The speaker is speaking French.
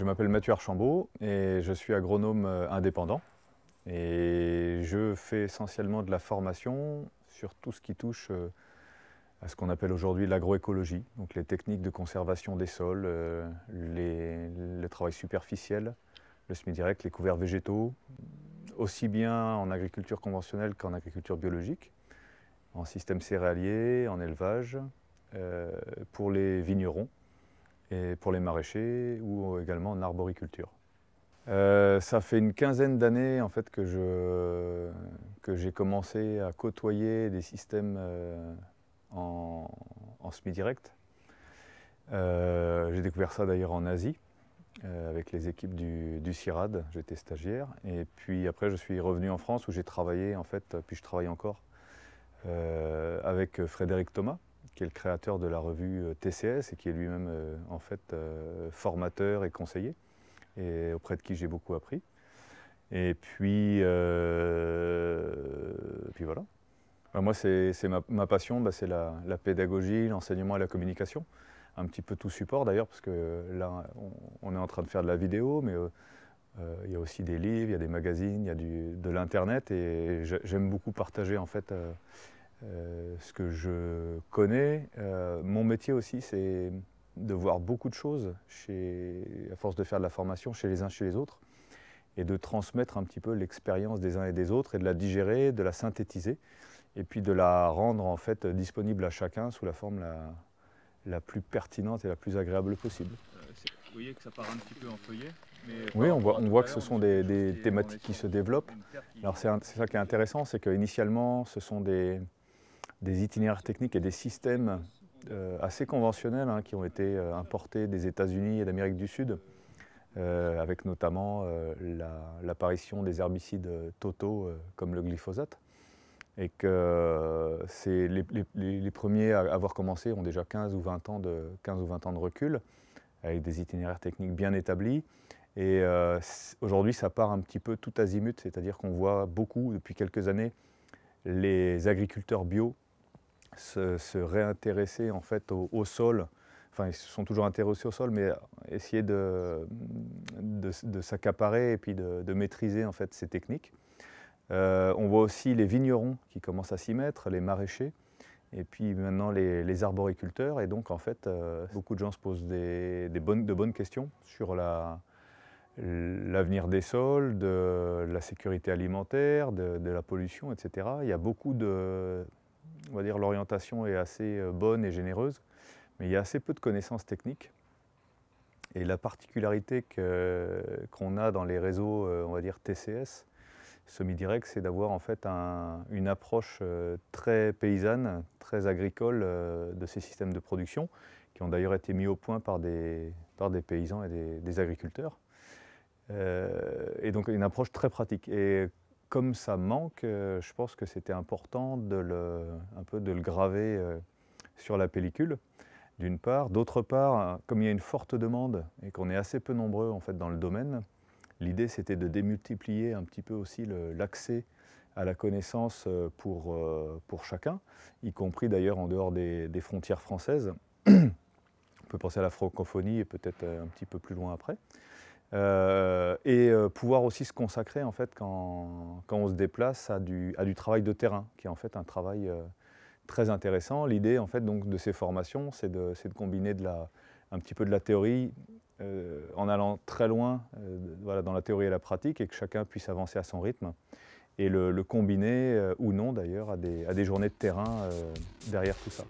Je m'appelle Mathieu Archambault et je suis agronome indépendant. Et je fais essentiellement de la formation sur tout ce qui touche à ce qu'on appelle aujourd'hui l'agroécologie, donc les techniques de conservation des sols, le travail superficiel, le semi-direct, les couverts végétaux, aussi bien en agriculture conventionnelle qu'en agriculture biologique, en système céréalier, en élevage, pour les vignerons et pour les maraîchers ou également en arboriculture. Ça fait une quinzaine d'années en fait, que j'ai commencé à côtoyer des systèmes en semi-direct. J'ai découvert ça d'ailleurs en Asie avec les équipes du CIRAD, j'étais stagiaire. Et puis après je suis revenu en France où j'ai travaillé en fait, puis je travaille encore avec Frédéric Thomas, qui est le créateur de la revue TCS et qui est lui-même en fait formateur et conseiller, et auprès de qui j'ai beaucoup appris. Et puis voilà. Alors moi, c'est ma passion, c'est la pédagogie, l'enseignement et la communication. Un petit peu tout support d'ailleurs, parce que là, on est en train de faire de la vidéo, mais il y a aussi des livres, il y a des magazines, il y a de l'internet, et j'aime beaucoup partager en fait ce que je connais. Mon métier aussi, c'est de voir beaucoup de choses, à force de faire de la formation chez les uns, chez les autres, et de transmettre un petit peu l'expérience des uns et des autres, et de la digérer, de la synthétiser, et puis de la rendre en fait disponible à chacun sous la forme la plus pertinente et la plus agréable possible. Vous voyez que ça part un petit peu en feuillet, mais oui, on voit que ce sont des thématiques qui se développent. Alors c'est ça qui est intéressant, c'est qu'initialement ce sont des itinéraires techniques et des systèmes assez conventionnels qui ont été importés des États-Unis et d'Amérique du Sud, avec notamment l'apparition des herbicides totaux comme le glyphosate. Et que les premiers à avoir commencé ont déjà 15 ou 20 ans de recul, avec des itinéraires techniques bien établis. Et aujourd'hui, ça part un petit peu tout azimut, c'est-à-dire qu'on voit beaucoup, depuis quelques années, les agriculteurs bio se réintéresser en fait au sol. Enfin, ils se sont toujours intéressés au sol, mais essayer de s'accaparer et puis de maîtriser en fait ces techniques. On voit aussi les vignerons qui commencent à s'y mettre, les maraîchers, et puis maintenant les arboriculteurs. Et donc en fait, beaucoup de gens se posent de bonnes questions sur l'avenir des sols, de la sécurité alimentaire, de la pollution, etc. Il y a beaucoup on va dire, l'orientation est assez bonne et généreuse, mais il y a assez peu de connaissances techniques. Et la particularité qu'on a dans les réseaux, on va dire TCS, semi-direct, c'est d'avoir en fait une approche très paysanne, très agricole de ces systèmes de production, qui ont d'ailleurs été mis au point par des paysans et des agriculteurs. Et donc une approche très pratique. Et comme ça manque, je pense que c'était important un peu de le graver sur la pellicule, d'une part. D'autre part, comme il y a une forte demande et qu'on est assez peu nombreux en fait, dans le domaine, l'idée, c'était de démultiplier un petit peu aussi l'accès à la connaissance pour chacun, y compris d'ailleurs en dehors des frontières françaises. On peut penser à la francophonie et peut-être un petit peu plus loin après. Pouvoir aussi se consacrer en fait, quand on se déplace à du travail de terrain, qui est en fait un travail très intéressant. L'idée en fait, donc, de ces formations, c'est de combiner un petit peu de la théorie, en allant très loin voilà, dans la théorie et la pratique, et que chacun puisse avancer à son rythme, et le combiner, ou non d'ailleurs, à des journées de terrain derrière tout ça.